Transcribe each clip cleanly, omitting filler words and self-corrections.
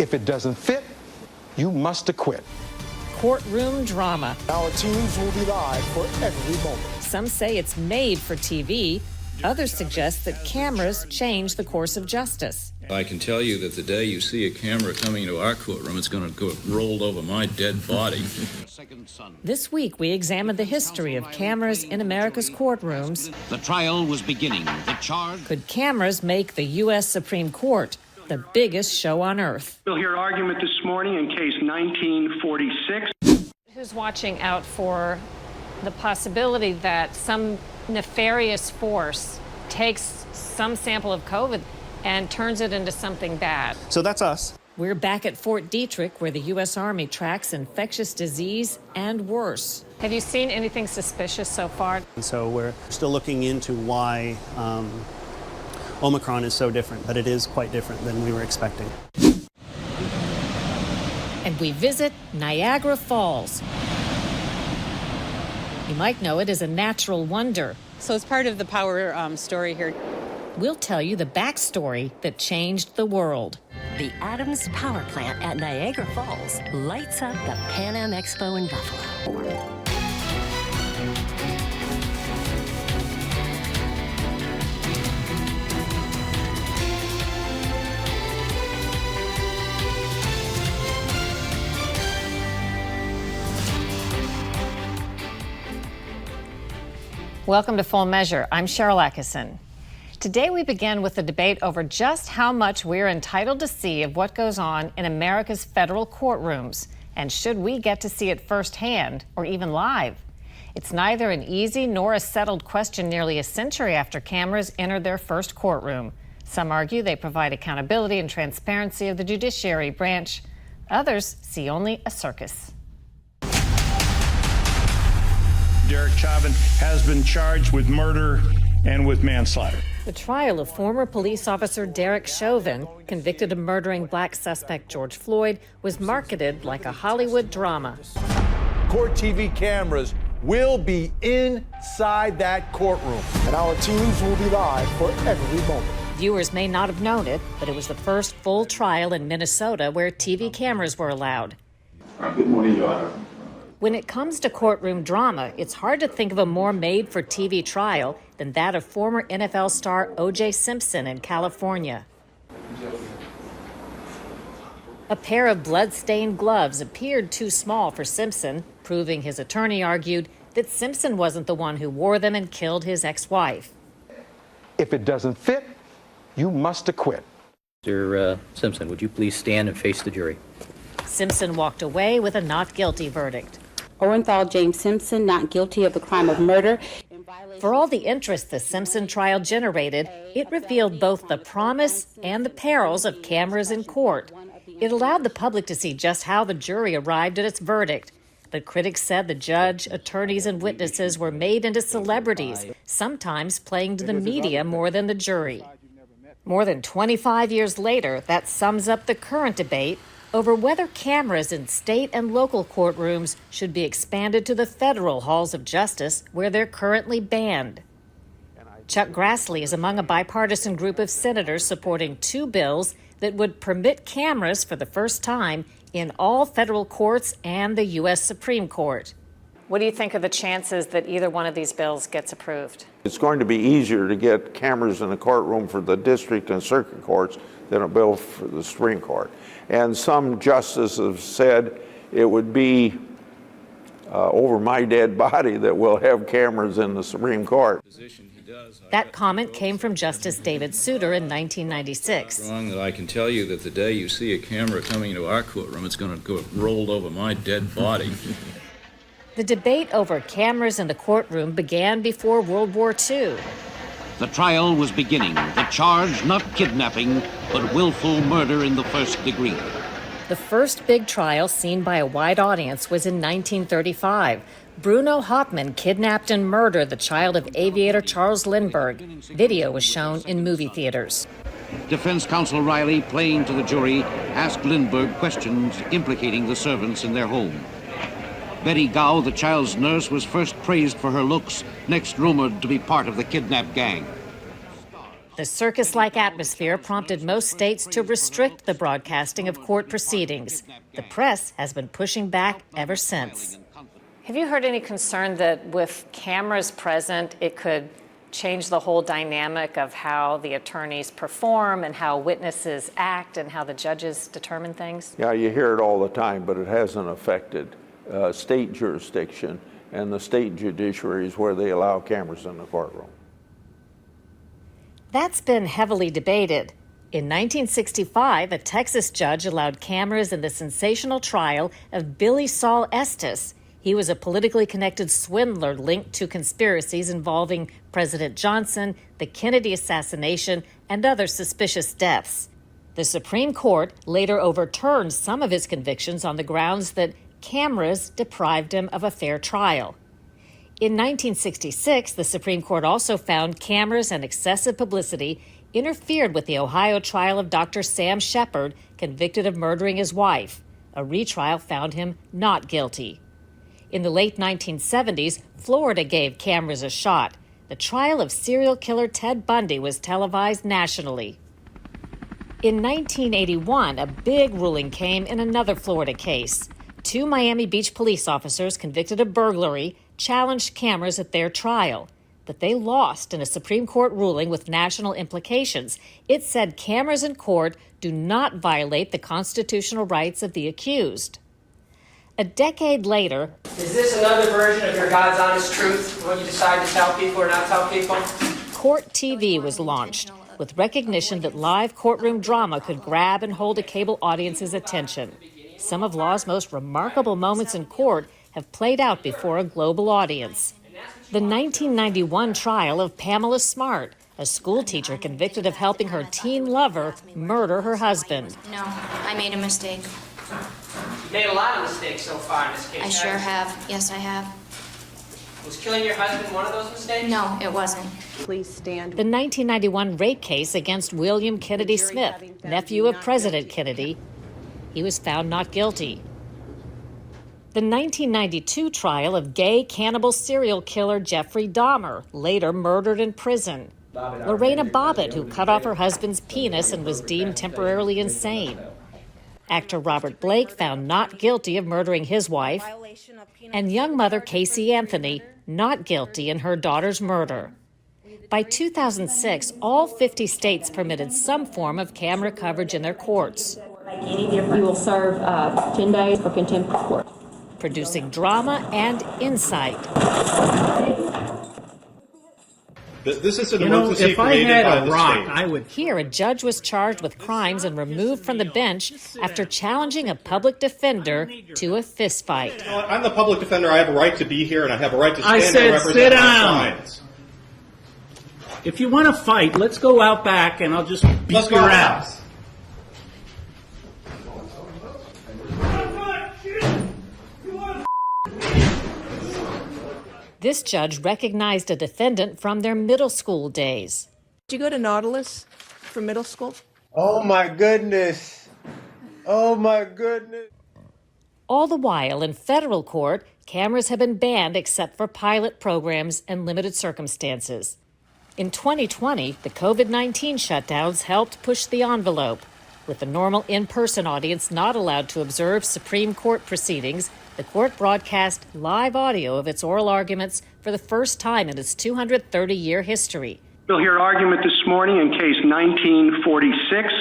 If it doesn't fit, you must acquit. Courtroom drama. Our teams will be live for every moment. Some say it's made for TV. Others suggest that cameras change the course of justice. I can tell you that the day you see a camera coming into our courtroom, it's going to go rolled over my dead body. This week, we examined the history of cameras in America's courtrooms. The trial was beginning. The charge. Could cameras make the U.S. Supreme Court the biggest show on earth? We'll hear argument this morning in case 1946. Who's watching out for the possibility that some nefarious force takes some sample of COVID and turns it into something bad? So that's us. We're back at Fort Detrick, where the U.S. Army tracks infectious disease and worse. Have you seen anything suspicious so far? And so we're still looking into why Omicron is so different, but it is quite different than we were expecting. And we visit Niagara Falls. You might know it as a natural wonder. So it's part of the power story here. We'll tell you the backstory that changed the world. The Adams Power Plant at Niagara Falls lights up the Pan Am Expo in Buffalo. Welcome to Full Measure. I'm Sharyl Attkisson. Today we begin with the debate over just how much we're entitled to see of what goes on in America's federal courtrooms, and should we get to see it firsthand or even live? It's neither an easy nor a settled question nearly a century after cameras entered their first courtroom. Some argue they provide accountability and transparency of the judiciary branch. Others see only a circus. Derek Chauvin has been charged with murder and with manslaughter. The trial of former police officer Derek Chauvin, convicted of murdering black suspect George Floyd, was marketed like a Hollywood drama. Court TV cameras will be inside that courtroom, and our teams will be live for every moment. Viewers may not have known it, but it was the first full trial in Minnesota where TV cameras were allowed. Good morning, Your Honor. When it comes to courtroom drama, it's hard to think of a more made-for-TV trial than that of former NFL star O.J. Simpson in California. A pair of blood-stained gloves appeared too small for Simpson, proving his attorney argued that Simpson wasn't the one who wore them and killed his ex-wife. If it doesn't fit, you must acquit. Mr. Simpson, would you please stand and face the jury? Simpson walked away with a not guilty verdict. Orenthal James Simpson, not guilty of the crime of murder. For all the interest the Simpson trial generated, it revealed both the promise and the perils of cameras in court. It allowed the public to see just how the jury arrived at its verdict. But critics said the judge, attorneys, and witnesses were made into celebrities, sometimes playing to the media more than the jury. More than 25 years later, that sums up the current debate over whether cameras in state and local courtrooms should be expanded to the federal halls of justice where they're currently banned. Chuck Grassley is among a bipartisan group of senators supporting two bills that would permit cameras for the first time in all federal courts and the U.S. Supreme Court. What do you think are the chances that either one of these bills gets approved? It's going to be easier to get cameras in the courtroom for the district and circuit courts than a bill for the Supreme Court. And some justices have said it would be over my dead body that we'll have cameras in the Supreme Court. That comment came from Justice David Souter in 1996. Wrong that I can tell you that the day you see a camera coming into our courtroom, it's going to go rolled over my dead body. The debate over cameras in the courtroom began before World War II. The trial was beginning. The charge, not kidnapping, but willful murder in the first degree. The first big trial seen by a wide audience was in 1935. Bruno Hauptmann kidnapped and murdered the child of aviator Charles Lindbergh. Video was shown in movie theaters. Defense counsel Riley, playing to the jury, asked Lindbergh questions implicating the servants in their home. Betty Gow, the child's nurse, was first praised for her looks, next rumored to be part of the kidnap gang. The circus-like atmosphere prompted most states to restrict the broadcasting of court proceedings. The press has been pushing back ever since. Have you heard any concern that with cameras present, it could change the whole dynamic of how the attorneys perform and how witnesses act and how the judges determine things? Yeah, you hear it all the time, but it hasn't affected state jurisdiction and the state judiciaries where they allow cameras in the courtroom. That's been heavily debated. In 1965, a Texas judge allowed cameras in the sensational trial of Billy Saul Estes. He was a politically connected swindler linked to conspiracies involving President Johnson, the Kennedy assassination, and other suspicious deaths. The Supreme Court later overturned some of his convictions on the grounds that cameras deprived him of a fair trial. In 1966, the Supreme Court also found cameras and excessive publicity interfered with the Ohio trial of Dr. Sam Shepard, convicted of murdering his wife. A retrial found him not guilty. In the late 1970s, Florida gave cameras a shot. The trial of serial killer Ted Bundy was televised nationally. In 1981, a big ruling came in another Florida case. 2 Miami Beach police officers convicted of burglary challenged cameras at their trial, but they lost in a Supreme Court ruling with national implications. It said cameras in court do not violate the constitutional rights of the accused. A decade later, is this another version of your God's honest truth, what you decide to tell people or not tell people? Court TV was launched with recognition that live courtroom drama could grab and hold a cable audience's attention. Some of law's most remarkable moments in court have played out before a global audience. The 1991 trial of Pamela Smart, a school teacher convicted of helping her teen lover murder her husband. No, I made a mistake. You made a lot of mistakes so far in this case. I sure have. Yes, I have. Was killing your husband one of those mistakes? No, it wasn't. Please stand. The 1991 rape case against William Kennedy Smith, nephew of President Kennedy, he was found not guilty. The 1992 trial of gay cannibal serial killer Jeffrey Dahmer, later murdered in prison. Lorena Bobbitt, who cut off her husband's penis and was deemed temporarily insane. Actor Robert Blake found not guilty of murdering his wife. And young mother Casey Anthony not guilty in her daughter's murder. By 2006, all 50 states permitted some form of camera coverage in their courts. You will serve 10 days for contempt of court. Producing drama and insight. This is a democracy created by the state. I would. Here, a judge was charged with crimes and removed from the bench after challenging a public defender to a fistfight. I'm the public defender. I have a right to be here, and I have a right to stand and represent sit my down. clients. If you want to fight, let's go out back, and I'll just beat your ass. This judge recognized a defendant from their middle school days. Did you go to Nautilus for middle school? Oh my goodness. Oh my goodness. All the while, in federal court, cameras have been banned except for pilot programs and limited circumstances. In 2020, the COVID-19 shutdowns helped push the envelope. With the normal in-person audience not allowed to observe Supreme Court proceedings, the court broadcast live audio of its oral arguments for the first time in its 230-year history. We'll hear argument this morning in case 1946,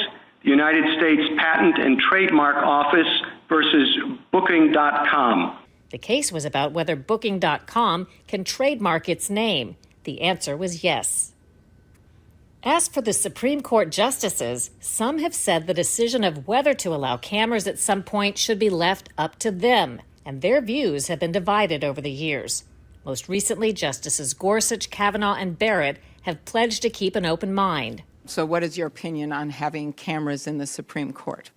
the United States Patent and Trademark Office versus Booking.com. The case was about whether Booking.com can trademark its name. The answer was yes. As for the Supreme Court justices, some have said the decision of whether to allow cameras at some point should be left up to them, and their views have been divided over the years. Most recently, Justices Gorsuch, Kavanaugh, and Barrett have pledged to keep an open mind. So what is your opinion on having cameras in the Supreme Court?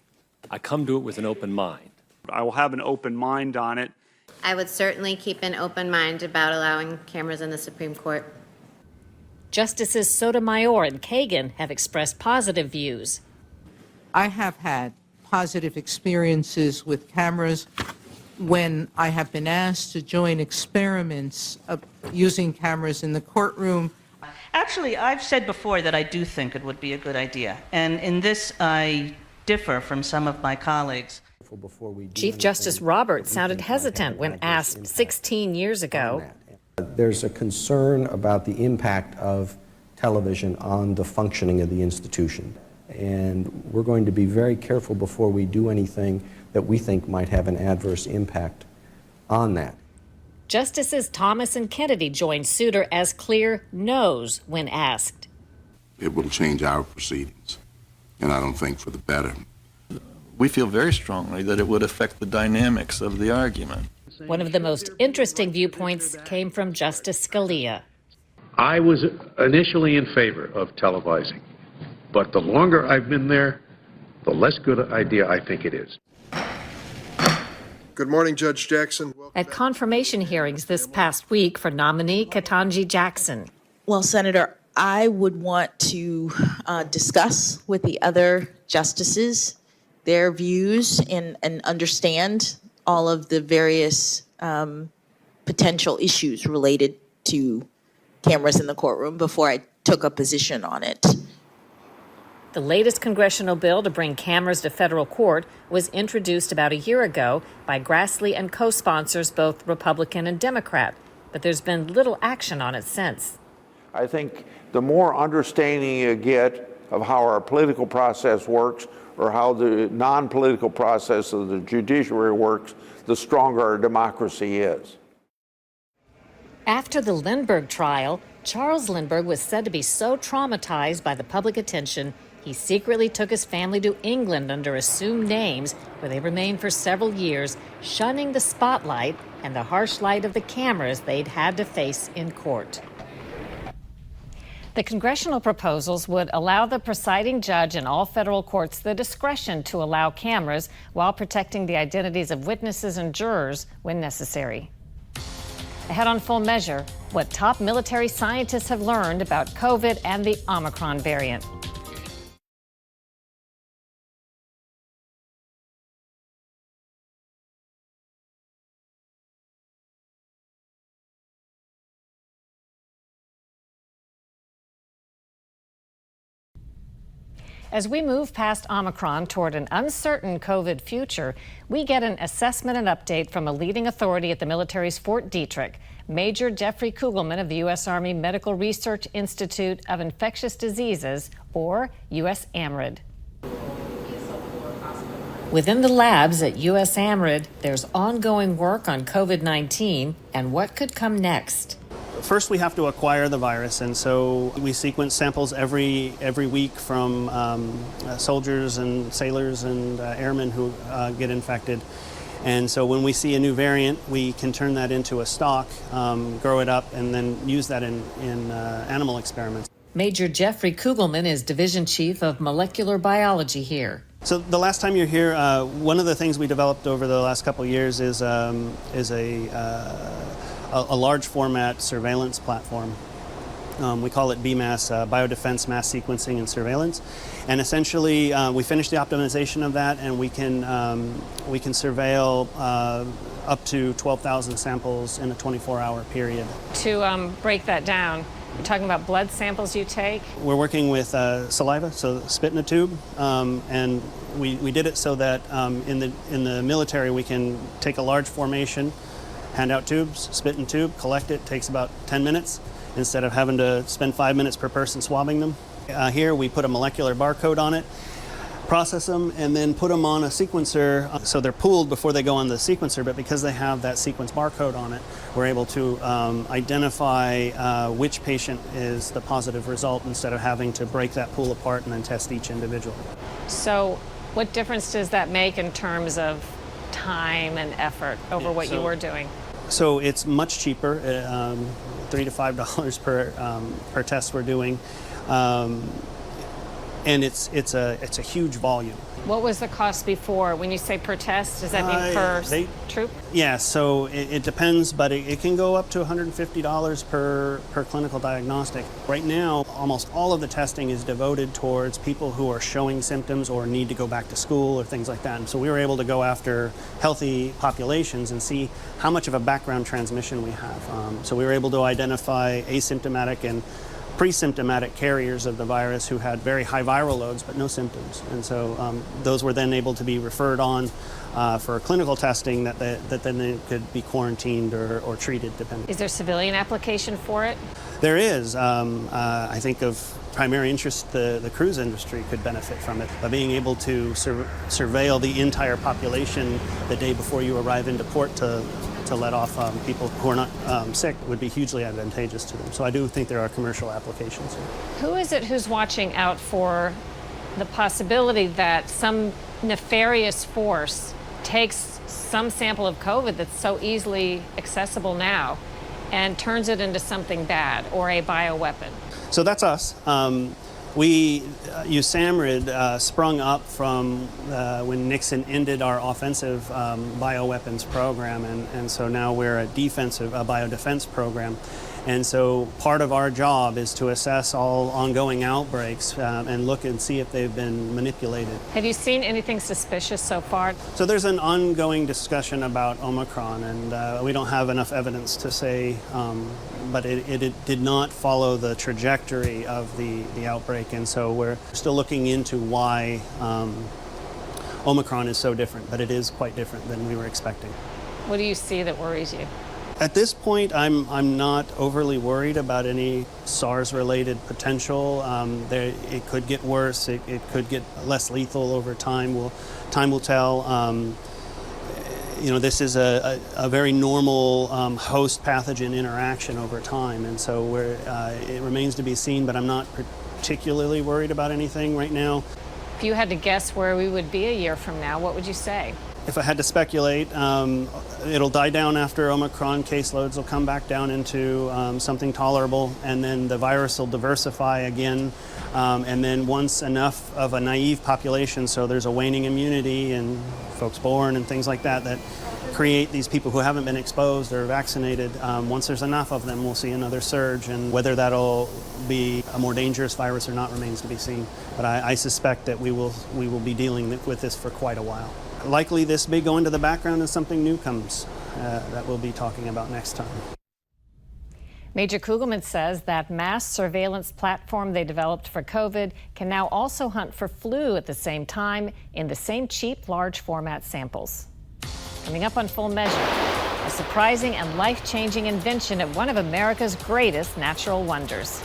I come to it with an open mind. I will have an open mind on it. I would certainly keep an open mind about allowing cameras in the Supreme Court. Justices Sotomayor and Kagan have expressed positive views. I have had positive experiences with cameras when I have been asked to join experiments of using cameras in the courtroom. Actually, I've said before that I do think it would be a good idea. And in this, I differ from some of my colleagues. Chief Justice Roberts sounded hesitant when asked 16 years ago. There's a concern about the impact of television on the functioning of the institution. And we're going to be very careful before we do anything that we think might have an adverse impact on that. Justices Thomas and Kennedy joined Souter as clear no's when asked. It will change our proceedings, and I don't think for the better. We feel very strongly that it would affect the dynamics of the argument. One of the most interesting viewpoints came from Justice Scalia. I was initially in favor of televising, but the longer I've been there, the less good an idea I think it is. Good morning, Judge Jackson. At confirmation hearings this past week for nominee Ketanji Jackson. Well, Senator, I would want to discuss with the other justices their views and understand all of the various potential issues related to cameras in the courtroom before I took a position on it. The latest congressional bill to bring cameras to federal court was introduced about a year ago by Grassley and co-sponsors, both Republican and Democrat, but there's been little action on it since. I think the more understanding you get of how our political process works or how the non-political process of the judiciary works, the stronger our democracy is. After the Lindbergh trial, Charles Lindbergh was said to be so traumatized by the public attention, he secretly took his family to England under assumed names, where they remained for several years, shunning the spotlight and the harsh light of the cameras they'd had to face in court. The congressional proposals would allow the presiding judge in all federal courts the discretion to allow cameras while protecting the identities of witnesses and jurors when necessary. Ahead on Full Measure, what top military scientists have learned about COVID and the Omicron variant. As we move past Omicron toward an uncertain COVID future, we get an assessment and update from a leading authority at the military's Fort Detrick, Major Jeffrey Kugelman of the U.S. Army Medical Research Institute of Infectious Diseases, or USAMRIID. Within the labs at USAMRIID, there's ongoing work on COVID-19 and what could come next. First, we have to acquire the virus, and so we sequence samples every week from soldiers and sailors and airmen who get infected. And so when we see a new variant, we can turn that into a stock, grow it up, and then use that in animal experiments. Major Jeffrey Kugelman is Division Chief of Molecular Biology here. So the last time you're here, one of the things we developed over the last couple of years is a large format surveillance platform. We call it BMAS, Biodefense Mass Sequencing and Surveillance. And essentially, we finished the optimization of that, and we can surveil up to 12,000 samples in a 24-hour period. To break that down, you're talking about blood samples you take? We're working with saliva, so spit in a tube, and we did it so that in the military we can take a large formation, hand out tubes, spit in tube, collect it, takes about 10 minutes instead of having to spend 5 minutes per person swabbing them. Here we put a molecular barcode on it, process them, and then put them on a sequencer. So they're pooled before they go on the sequencer, but because they have that sequence barcode on it, we're able to identify which patient is the positive result instead of having to break that pool apart and then test each individual. So what difference does that make in terms of time and effort over what you were doing? So it's much cheaper, $3 to $5 per test we're doing, and it's a huge volume. What was the cost before? When you say per test, does that mean per troop? Yeah, so it depends, but it can go up to $150 per clinical diagnostic. Right now, almost all of the testing is devoted towards people who are showing symptoms or need to go back to school or things like that. And so we were able to go after healthy populations and see how much of a background transmission we have. So we were able to identify asymptomatic and pre-symptomatic carriers of the virus who had very high viral loads but no symptoms. And so those were then able to be referred on for clinical testing that then they could be quarantined or treated depending. Is there civilian application for it? There is. I think of primary interest, the cruise industry could benefit from it. By being able to surveil the entire population the day before you arrive into port to let off people who are not sick would be hugely advantageous to them. So I do think there are commercial applications here. Who is it who's watching out for the possibility that some nefarious force takes some sample of COVID that's so easily accessible now and turns it into something bad or a bioweapon? So that's us. USAMRIID sprung up from when Nixon ended our offensive bioweapons program, and so now we're a biodefense program. And so part of our job is to assess all ongoing outbreaks and look and see if they've been manipulated. Have you seen anything suspicious so far? So there's an ongoing discussion about Omicron, and we don't have enough evidence to say, but it did not follow the trajectory of the outbreak, and so we're still looking into why Omicron is so different, but it is quite different than we were expecting. What do you see that worries you? At this point, I'm not overly worried about any SARS-related potential. It could get worse. It could get less lethal over time. Time will tell. This is a very normal host pathogen interaction over time, and so it remains to be seen. But I'm not particularly worried about anything right now. If you had to guess where we would be a year from now, what would you say? If I had to speculate, it'll die down after Omicron. Caseloads will come back down into something tolerable, and then the virus will diversify again. And then once enough of a naive population, so there's a waning immunity and folks born and things like that create these people who haven't been exposed or vaccinated. Once there's enough of them, we'll see another surge, and whether that'll be a more dangerous virus or not remains to be seen. But I suspect that we will be dealing with this for quite a while. Likely this may go into the background and something new comes that we'll be talking about next time. Major Kugelman says that mass surveillance platform they developed for COVID can now also hunt for flu at the same time in the same cheap, large format samples. Coming up on Full Measure, a surprising and life-changing invention at one of America's greatest natural wonders.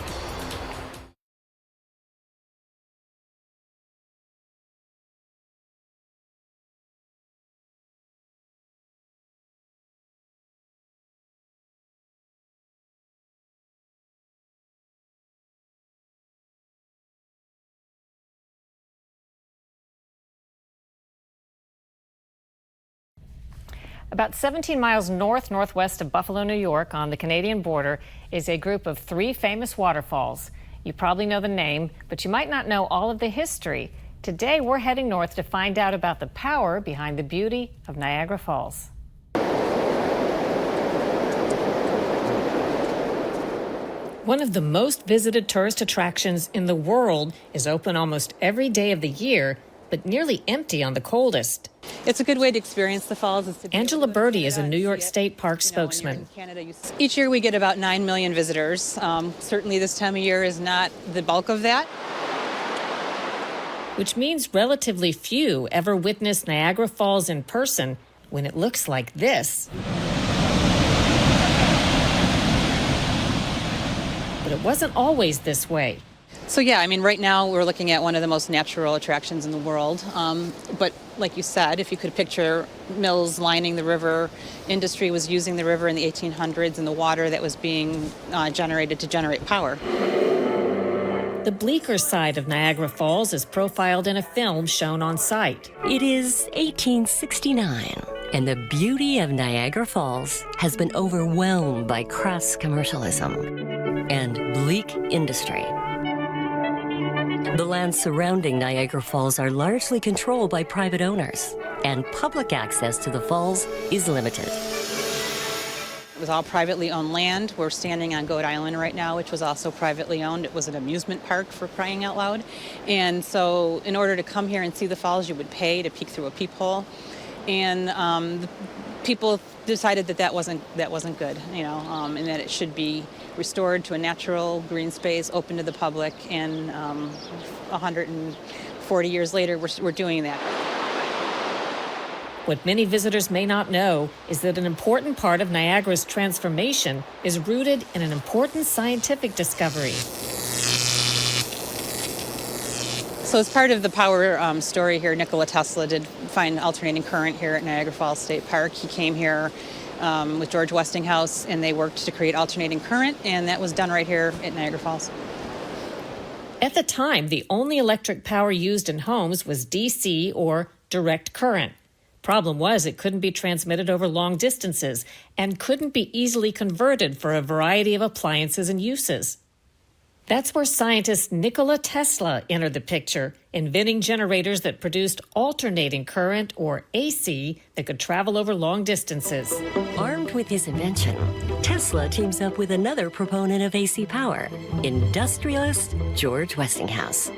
About 17 miles northwest of Buffalo, New York, on the Canadian border, is a group of 3 famous waterfalls. You probably know the name, but you might not know all of the history. Today, we're heading north to find out about the power behind the beauty of Niagara Falls. One of the most visited tourist attractions in the world is open almost every day of the year, but nearly empty on the coldest. It's a good way to experience the falls. Angela Birdie is a New York State Park spokesman. Each year we get about 9 million visitors. Certainly this time of year is not the bulk of that. Which means relatively few ever witness Niagara Falls in person when it looks like this. But it wasn't always this way. So yeah, I mean, right now we're looking at one of the most natural attractions in the world. But like you said, if you could picture mills lining the river, industry was using the river in the 1800s and the water that was being generated to generate power. The bleaker side of Niagara Falls is profiled in a film shown on site. It is 1869, and the beauty of Niagara Falls has been overwhelmed by crass commercialism and bleak industry. The lands surrounding Niagara Falls are largely controlled by private owners, and public access to the falls is limited. It was all privately owned land. We're standing on Goat Island right now, which was also privately owned. It was an amusement park, for crying out loud. And so in order to come here and see the falls, you would pay to peek through a peephole. and people decided that wasn't good, and that it should be restored to a natural green space open to the public. And 140 years later, we're doing that. What many visitors may not know is that an important part of Niagara's transformation is rooted in an important scientific discovery. So as part of the power story here, Nikola Tesla did find alternating current here at Niagara Falls State Park. He came here with George Westinghouse, and they worked to create alternating current, and that was done right here at Niagara Falls. At the time, the only electric power used in homes was DC, or direct current. Problem was, it couldn't be transmitted over long distances and couldn't be easily converted for a variety of appliances and uses. That's where scientist Nikola Tesla entered the picture, inventing generators that produced alternating current, or AC, that could travel over long distances. Armed with his invention, Tesla teams up with another proponent of AC power, industrialist George Westinghouse.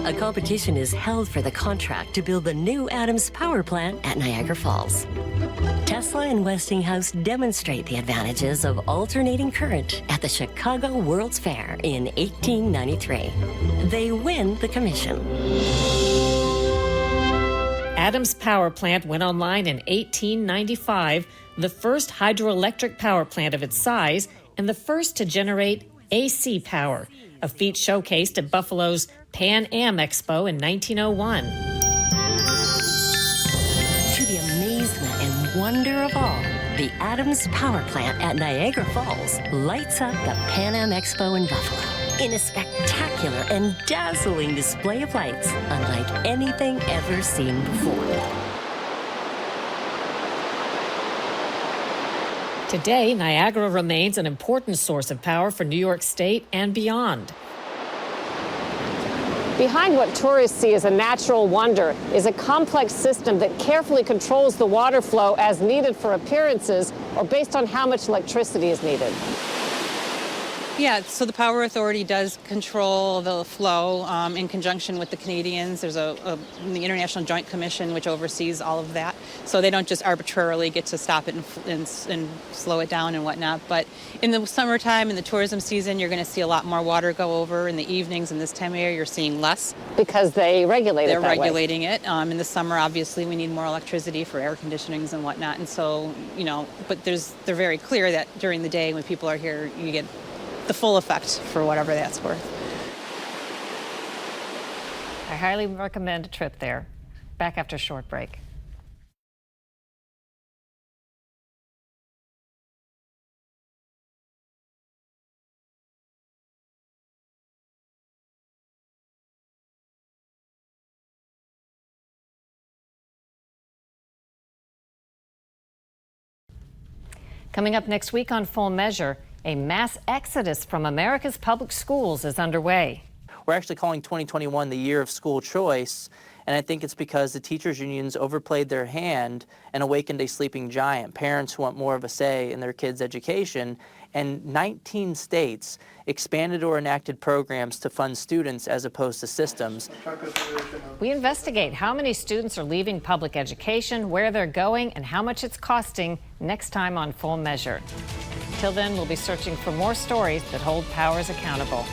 A competition is held for the contract to build the new Adams power plant at Niagara Falls. Tesla and Westinghouse demonstrate the advantages of alternating current at the Chicago World's Fair in 1893. They win the commission. Adams power plant went online in 1895, the first hydroelectric power plant of its size and the first to generate AC power, a feat showcased at Buffalo's Pan Am Expo in 1901. To the amazement and wonder of all, the Adams power plant at Niagara Falls lights up the Pan Am Expo in Buffalo in a spectacular and dazzling display of lights unlike anything ever seen before. Today, Niagara remains an important source of power for New York State and beyond. Behind what tourists see as a natural wonder is a complex system that carefully controls the water flow as needed for appearances or based on how much electricity is needed. Yeah, so the Power Authority does control the flow in conjunction with the Canadians. There's the International Joint Commission, which oversees all of that. So they don't just arbitrarily get to stop it and slow it down and whatnot. But in the summertime, in the tourism season, you're going to see a lot more water go over. In the evenings, in this time of year, you're seeing less. Because they regulate it that way. They're regulating it. In the summer, obviously, we need more electricity for air conditionings and whatnot. And so, but they're very clear that during the day when people are here, you get the full effect for whatever that's worth. I highly recommend a trip there. Back after a short break. Coming up next week on Full Measure, a mass exodus from America's public schools is underway. We're actually calling 2021 the year of school choice, and I think it's because the teachers' unions overplayed their hand and awakened a sleeping giant, parents who want more of a say in their kids' education, and 19 states expanded or enacted programs to fund students as opposed to systems. We investigate how many students are leaving public education, where they're going, and how much it's costing next time on Full Measure. Till then, we'll be searching for more stories that hold powers accountable.